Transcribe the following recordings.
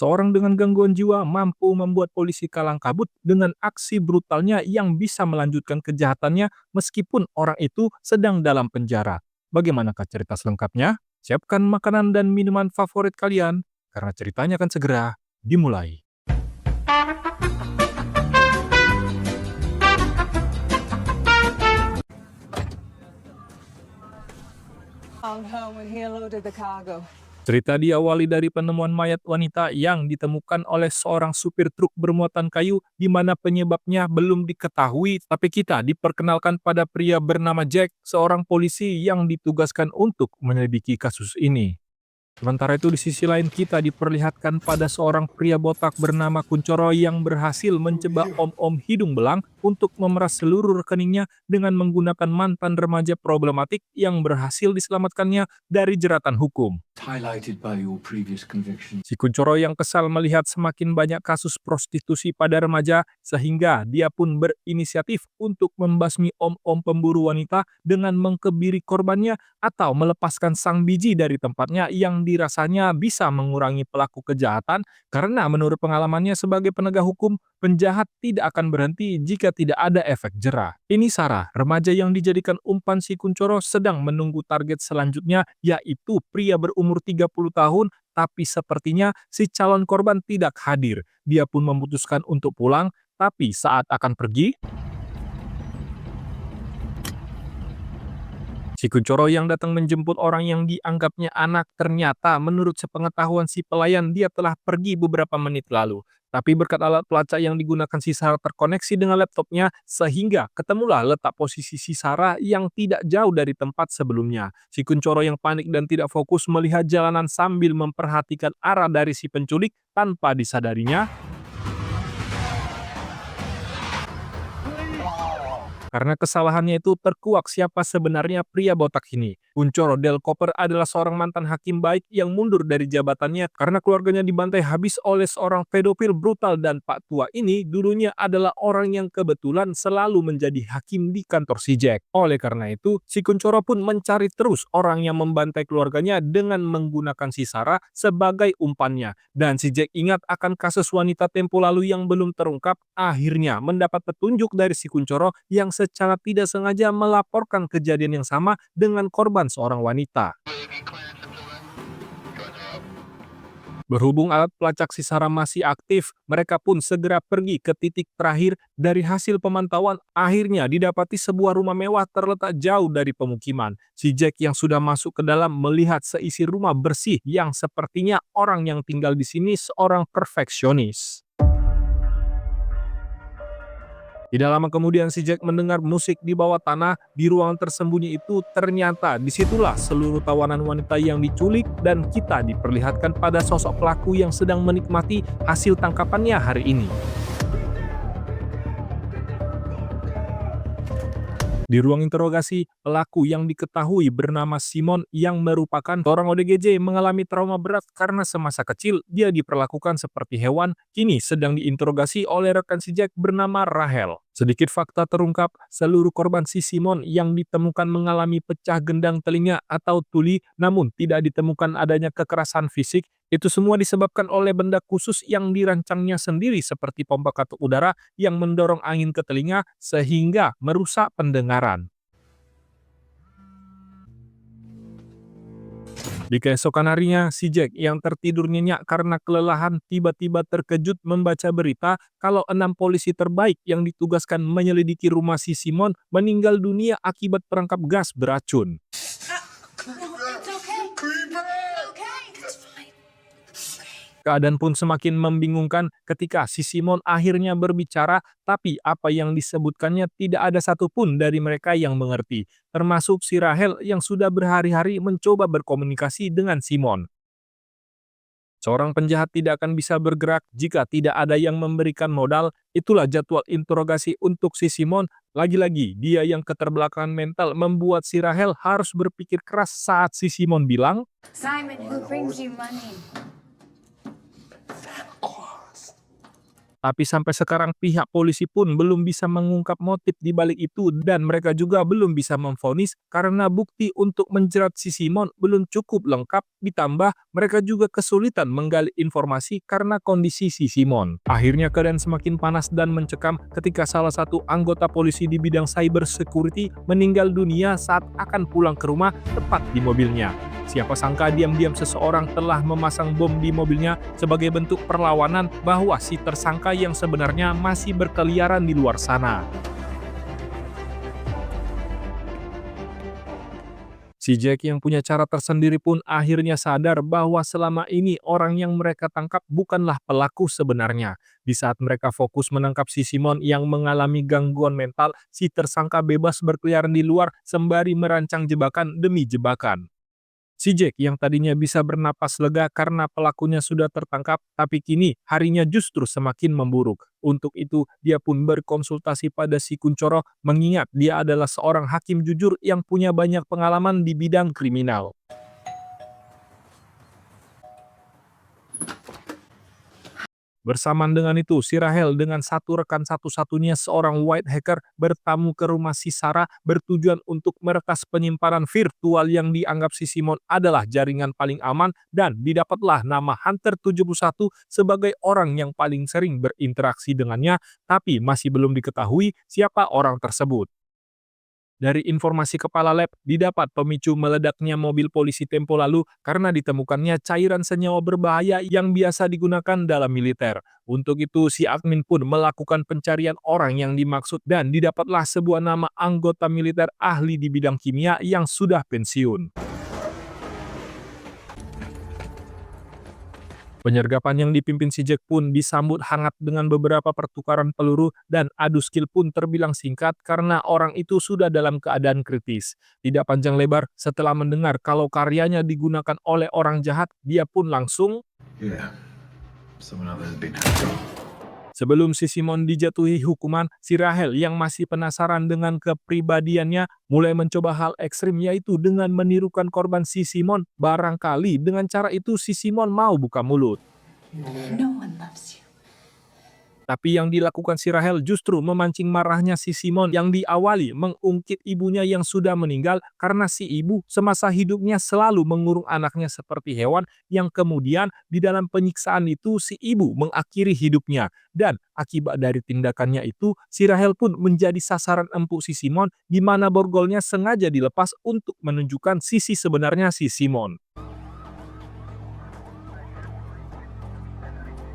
Seorang dengan gangguan jiwa mampu membuat polisi kalang kabut dengan aksi brutalnya yang bisa melanjutkan kejahatannya meskipun orang itu sedang dalam penjara. Bagaimanakah cerita selengkapnya? Siapkan makanan dan minuman favorit kalian, karena ceritanya akan segera dimulai. Hung Ho when he loaded the cargo. Cerita diawali dari penemuan mayat wanita yang ditemukan oleh seorang supir truk bermuatan kayu di mana penyebabnya belum diketahui, tapi kita diperkenalkan pada pria bernama Jack, seorang polisi yang ditugaskan untuk menyelidiki kasus ini. Sementara itu di sisi lain kita diperlihatkan pada seorang pria botak bernama Kuncoro yang berhasil mencebak om-om hidung belang untuk memeras seluruh rekeningnya dengan menggunakan mantan remaja problematik yang berhasil diselamatkannya dari jeratan hukum. Highlighted by your previous convictions. Si Kuncoro yang kesal melihat semakin banyak kasus prostitusi pada remaja, sehingga dia pun berinisiatif untuk membasmi om-om pemburu wanita dengan mengkebiri korbannya atau melepaskan sang biji dari tempatnya yang dirasanya bisa mengurangi pelaku kejahatan karena menurut pengalamannya sebagai penegak hukum, penjahat tidak akan berhenti jika tidak ada efek jera. Ini Sarah, remaja yang dijadikan umpan si Kuncoro sedang menunggu target selanjutnya, yaitu pria berumur 30 tahun, tapi sepertinya si calon korban tidak hadir. Dia pun memutuskan untuk pulang, tapi saat akan pergi, si Kuncoro yang datang menjemput orang yang dianggapnya anak ternyata menurut sepengetahuan si pelayan dia telah pergi beberapa menit lalu. Tapi berkat alat pelacak yang digunakan si Sarah terkoneksi dengan laptopnya sehingga ketemulah letak posisi si Sarah yang tidak jauh dari tempat sebelumnya. Si Kuncoro yang panik dan tidak fokus melihat jalanan sambil memperhatikan arah dari si penculik tanpa disadarinya. Karena kesalahannya itu terkuak siapa sebenarnya pria botak ini. Kuncoro Del Cooper adalah seorang mantan hakim baik yang mundur dari jabatannya karena keluarganya dibantai habis oleh seorang pedofil brutal dan Pak Tua ini dulunya adalah orang yang kebetulan selalu menjadi hakim di kantor si Jack. Oleh karena itu, si Kuncoro pun mencari terus orang yang membantai keluarganya dengan menggunakan si Sarah sebagai umpannya. Dan si Jack ingat akan kasus wanita tempo lalu yang belum terungkap, akhirnya mendapat petunjuk dari si Kuncoro yang secara tidak sengaja melaporkan kejadian yang sama dengan korban seorang wanita. Berhubung alat pelacak si Sarah masih aktif, mereka pun segera pergi ke titik terakhir. Dari hasil pemantauan, akhirnya didapati sebuah rumah mewah terletak jauh dari pemukiman. Si Jack yang sudah masuk ke dalam melihat seisi rumah bersih yang sepertinya orang yang tinggal di sini seorang perfeksionis. Tidak lama kemudian si Jack mendengar musik di bawah tanah di ruangan tersembunyi itu. Ternyata disitulah seluruh tawanan wanita yang diculik dan kita diperlihatkan pada sosok pelaku yang sedang menikmati hasil tangkapannya hari ini. Di ruang interogasi, pelaku yang diketahui bernama Simon yang merupakan seorang ODGJ mengalami trauma berat karena semasa kecil dia diperlakukan seperti hewan, kini sedang diinterogasi oleh rekan si Jack bernama Rahel. Sedikit fakta terungkap, seluruh korban si Simon yang ditemukan mengalami pecah gendang telinga atau tuli, namun tidak ditemukan adanya kekerasan fisik. Itu semua disebabkan oleh benda khusus yang dirancangnya sendiri seperti pompa katup udara yang mendorong angin ke telinga sehingga merusak pendengaran. Di keesokan harinya, si Jack yang tertidur nyenyak karena kelelahan tiba-tiba terkejut membaca berita kalau 6 polisi terbaik yang ditugaskan menyelidiki rumah si Simon meninggal dunia akibat perangkap gas beracun. Keadaan pun semakin membingungkan ketika si Simon akhirnya berbicara, tapi apa yang disebutkannya tidak ada satupun dari mereka yang mengerti, termasuk si Rahel yang sudah berhari-hari mencoba berkomunikasi dengan Simon. Seorang penjahat tidak akan bisa bergerak jika tidak ada yang memberikan modal. Itulah jadwal interogasi untuk si Simon. Lagi-lagi, dia yang keterbelakangan mental membuat si Rahel harus berpikir keras saat si Simon bilang, Simon, who brings you money? Tapi sampai sekarang pihak polisi pun belum bisa mengungkap motif di balik itu dan mereka juga belum bisa memvonis karena bukti untuk menjerat si Simon belum cukup lengkap, ditambah mereka juga kesulitan menggali informasi karena kondisi si Simon. Akhirnya keadaan semakin panas dan mencekam ketika salah satu anggota polisi di bidang cyber security meninggal dunia saat akan pulang ke rumah tepat di mobilnya. Siapa sangka diam-diam seseorang telah memasang bom di mobilnya sebagai bentuk perlawanan bahwa si tersangka yang sebenarnya masih berkeliaran di luar sana. Si Jack yang punya cara tersendiri pun akhirnya sadar bahwa selama ini orang yang mereka tangkap bukanlah pelaku sebenarnya. Di saat mereka fokus menangkap si Simon yang mengalami gangguan mental, si tersangka bebas berkeliaran di luar sembari merancang jebakan demi jebakan. Si Jack yang tadinya bisa bernapas lega karena pelakunya sudah tertangkap, tapi kini harinya justru semakin memburuk. Untuk itu, dia pun berkonsultasi pada si Kuncoro, mengingat dia adalah seorang hakim jujur yang punya banyak pengalaman di bidang kriminal. Bersamaan dengan itu, si Rahel dengan satu rekan satu-satunya seorang white hacker bertamu ke rumah si Sarah bertujuan untuk meretas penyimpanan virtual yang dianggap si Simon adalah jaringan paling aman dan didapatlah nama Hunter 71 sebagai orang yang paling sering berinteraksi dengannya, tapi masih belum diketahui siapa orang tersebut. Dari informasi kepala lab, didapat pemicu meledaknya mobil polisi tempo lalu karena ditemukannya cairan senyawa berbahaya yang biasa digunakan dalam militer. Untuk itu, si admin pun melakukan pencarian orang yang dimaksud dan didapatlah sebuah nama anggota militer ahli di bidang kimia yang sudah pensiun. Penyergapan yang dipimpin si Jack pun disambut hangat dengan beberapa pertukaran peluru dan adu skill pun terbilang singkat karena orang itu sudah dalam keadaan kritis. Tidak panjang lebar, setelah mendengar kalau karyanya digunakan oleh orang jahat, dia pun langsung Yeah. Someone else has been. Sebelum si Simon dijatuhi hukuman, si Rahel yang masih penasaran dengan kepribadiannya mulai mencoba hal ekstrim yaitu dengan menirukan korban si Simon. Barangkali dengan cara itu si Simon mau buka mulut. No one loves you. Tapi yang dilakukan si Rahel justru memancing marahnya si Simon yang diawali mengungkit ibunya yang sudah meninggal karena si ibu semasa hidupnya selalu mengurung anaknya seperti hewan yang kemudian di dalam penyiksaan itu si ibu mengakhiri hidupnya. Dan akibat dari tindakannya itu si Rahel pun menjadi sasaran empuk si Simon di mana borgolnya sengaja dilepas untuk menunjukkan sisi sebenarnya si Simon.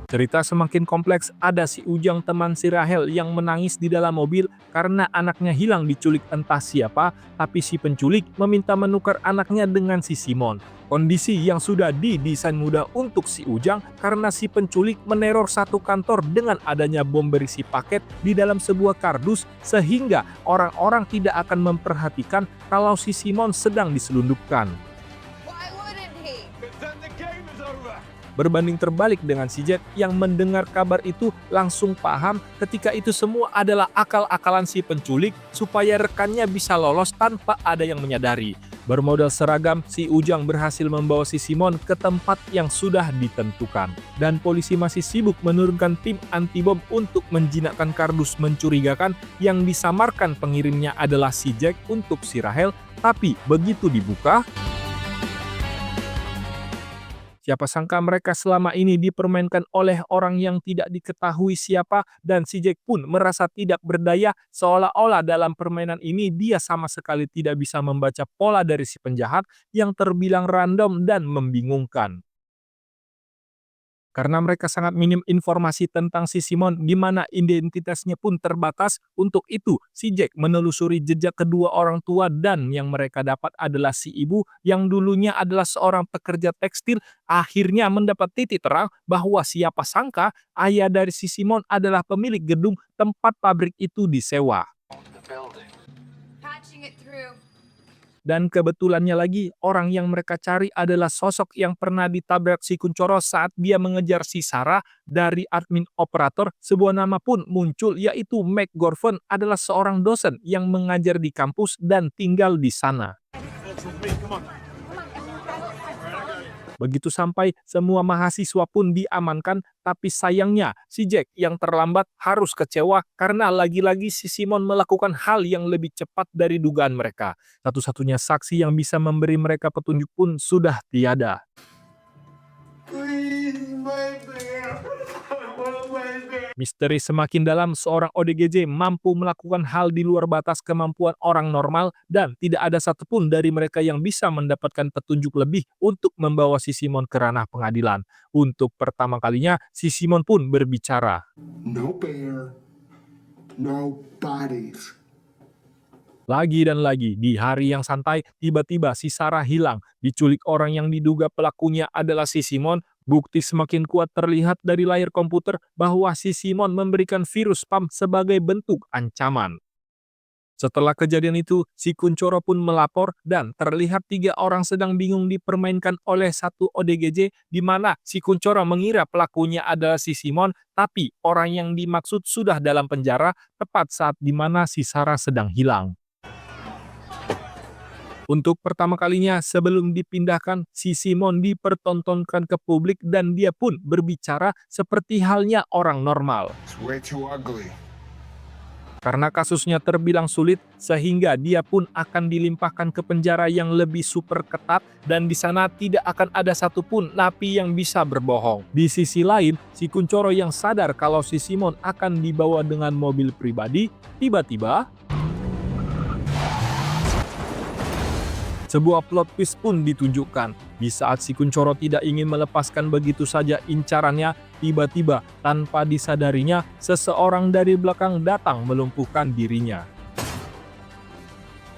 Cerita semakin kompleks, ada si Ujang teman si Rahel yang menangis di dalam mobil karena anaknya hilang diculik entah siapa, tapi si penculik meminta menukar anaknya dengan si Simon. Kondisi yang sudah didesain mudah untuk si Ujang karena si penculik meneror satu kantor dengan adanya bom berisi paket di dalam sebuah kardus sehingga orang-orang tidak akan memperhatikan kalau si Simon sedang diselundupkan. Why wouldn't he? Berbanding terbalik dengan si Jack yang mendengar kabar itu langsung paham ketika itu semua adalah akal-akalan si penculik supaya rekannya bisa lolos tanpa ada yang menyadari. Bermodal seragam, si Ujang berhasil membawa si Simon ke tempat yang sudah ditentukan. Dan polisi masih sibuk menurunkan tim anti-bom untuk menjinakkan kardus mencurigakan yang disamarkan pengirimnya adalah si Jack untuk si Rahel, tapi begitu dibuka, siapa sangka mereka selama ini dipermainkan oleh orang yang tidak diketahui siapa dan si Jack pun merasa tidak berdaya seolah-olah dalam permainan ini dia sama sekali tidak bisa membaca pola dari si penjahat yang terbilang random dan membingungkan. Karena mereka sangat minim informasi tentang si Simon di mana identitasnya pun terbatas, untuk itu si Jack menelusuri jejak kedua orang tua dan yang mereka dapat adalah si ibu yang dulunya adalah seorang pekerja tekstil, akhirnya mendapat titik terang bahwa siapa sangka ayah dari si Simon adalah pemilik gedung tempat pabrik itu disewa. Patching it through. Dan kebetulannya lagi, orang yang mereka cari adalah sosok yang pernah ditabrak si Kuncoro saat dia mengejar si Sarah. Dari admin operator, sebuah nama pun muncul yaitu Meg Gorven adalah seorang dosen yang mengajar di kampus dan tinggal di sana. Begitu sampai, semua mahasiswa pun diamankan, tapi sayangnya si Jack yang terlambat harus kecewa karena lagi-lagi si Simon melakukan hal yang lebih cepat dari dugaan mereka. Satu-satunya saksi yang bisa memberi mereka petunjuk pun sudah tiada. Misteri semakin dalam. Seorang ODGJ mampu melakukan hal di luar batas kemampuan orang normal dan tidak ada satupun dari mereka yang bisa mendapatkan petunjuk lebih untuk membawa si Simon ke ranah pengadilan. Untuk pertama kalinya, si Simon pun berbicara. No bear, no bodies. Lagi dan lagi, di hari yang santai, tiba-tiba si Sarah hilang. Diculik orang yang diduga pelakunya adalah si Simon. Bukti semakin kuat terlihat dari layar komputer bahwa si Simon memberikan virus spam sebagai bentuk ancaman. Setelah kejadian itu, si Kuncoro pun melapor dan terlihat 3 orang sedang bingung dipermainkan oleh satu ODGJ, di mana si Kuncoro mengira pelakunya adalah si Simon, tapi orang yang dimaksud sudah dalam penjara tepat saat di mana si Sarah sedang hilang. Untuk pertama kalinya sebelum dipindahkan, si Simon dipertontonkan ke publik dan dia pun berbicara seperti halnya orang normal. It's way too ugly. Karena kasusnya terbilang sulit, sehingga dia pun akan dilimpahkan ke penjara yang lebih super ketat dan di sana tidak akan ada satupun napi yang bisa berbohong. Di sisi lain, si Kuncoro yang sadar kalau si Simon akan dibawa dengan mobil pribadi, tiba-tiba sebuah plot twist pun ditunjukkan. Di saat si Kuncoro tidak ingin melepaskan begitu saja incarannya, tiba-tiba tanpa disadarinya, seseorang dari belakang datang melumpuhkan dirinya.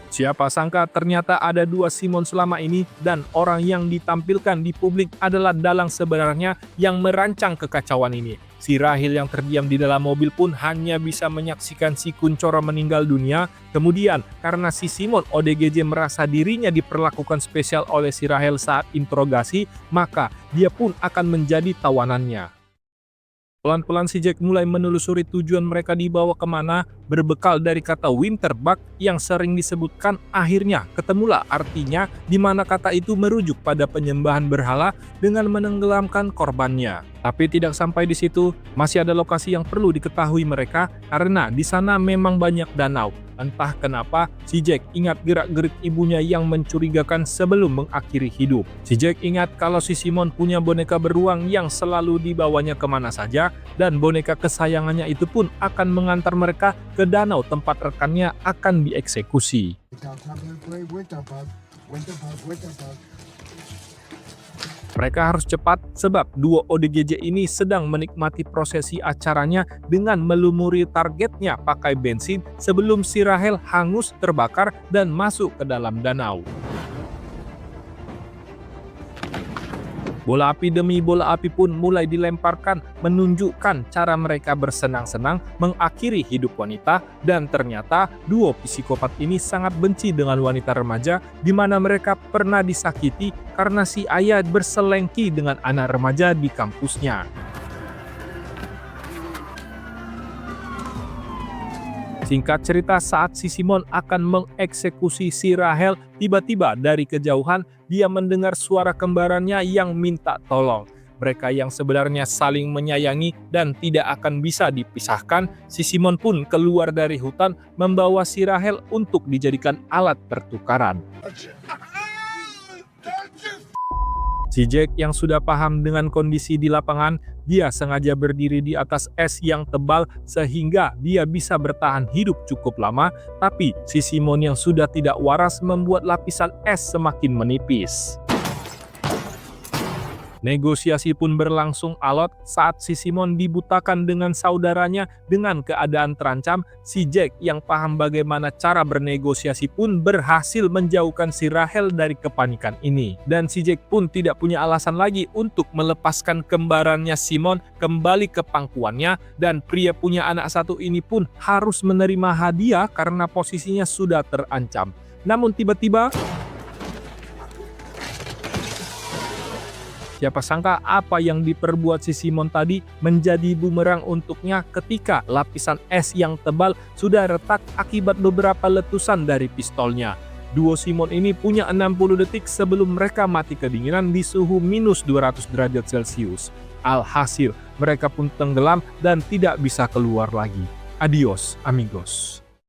Siapa sangka ternyata ada 2 Simon selama ini dan orang yang ditampilkan di publik adalah dalang sebenarnya yang merancang kekacauan ini. Si Rahel yang terdiam di dalam mobil pun hanya bisa menyaksikan si Kuncoro meninggal dunia. Kemudian karena si Simon ODGJ merasa dirinya diperlakukan spesial oleh si Rahel saat interogasi, maka dia pun akan menjadi tawanannya. Pelan-pelan si Jack mulai menelusuri tujuan mereka dibawa kemana. Berbekal dari kata Winterbug yang sering disebutkan, akhirnya ketemulah artinya, di mana kata itu merujuk pada penyembahan berhala dengan menenggelamkan korbannya. Tapi tidak sampai di situ, masih ada lokasi yang perlu diketahui mereka karena di sana memang banyak danau. Entah kenapa, si Jack ingat gerak-gerik ibunya yang mencurigakan sebelum mengakhiri hidup. Si Jack ingat kalau si Simon punya boneka beruang yang selalu dibawanya kemana saja, dan boneka kesayangannya itu pun akan mengantar mereka ke danau tempat rekannya akan dieksekusi. Mereka harus cepat sebab 2 ODGJ ini sedang menikmati prosesi acaranya dengan melumuri targetnya pakai bensin sebelum si Rahel hangus terbakar dan masuk ke dalam danau. Bola api demi bola api pun mulai dilemparkan menunjukkan cara mereka bersenang-senang mengakhiri hidup wanita, dan ternyata duo psikopat ini sangat benci dengan wanita remaja di mana mereka pernah disakiti karena si ayah berselengki dengan anak remaja di kampusnya. Singkat cerita, saat si Simon akan mengeksekusi si Rahel, tiba-tiba dari kejauhan dia mendengar suara kembarannya yang minta tolong. Mereka yang sebenarnya saling menyayangi dan tidak akan bisa dipisahkan, si Simon pun keluar dari hutan membawa si Rahel untuk dijadikan alat pertukaran. Si Jack yang sudah paham dengan kondisi di lapangan, dia sengaja berdiri di atas es yang tebal sehingga dia bisa bertahan hidup cukup lama, tapi si Simon yang sudah tidak waras membuat lapisan es semakin menipis. Negosiasi pun berlangsung alot saat si Simon dibutakan dengan saudaranya. Dengan keadaan terancam, si Jack yang paham bagaimana cara bernegosiasi pun berhasil menjauhkan si Rahel dari kepanikan ini. Dan si Jack pun tidak punya alasan lagi untuk melepaskan kembarannya Simon kembali ke pangkuannya, dan pria punya anak satu ini pun harus menerima hadiah karena posisinya sudah terancam. Namun tiba-tiba, siapa sangka apa yang diperbuat si Simon tadi menjadi bumerang untuknya ketika lapisan es yang tebal sudah retak akibat beberapa letusan dari pistolnya. Duo Simon ini punya 60 detik sebelum mereka mati kedinginan di suhu minus 200 derajat Celcius. Alhasil, mereka pun tenggelam dan tidak bisa keluar lagi. Adios, amigos.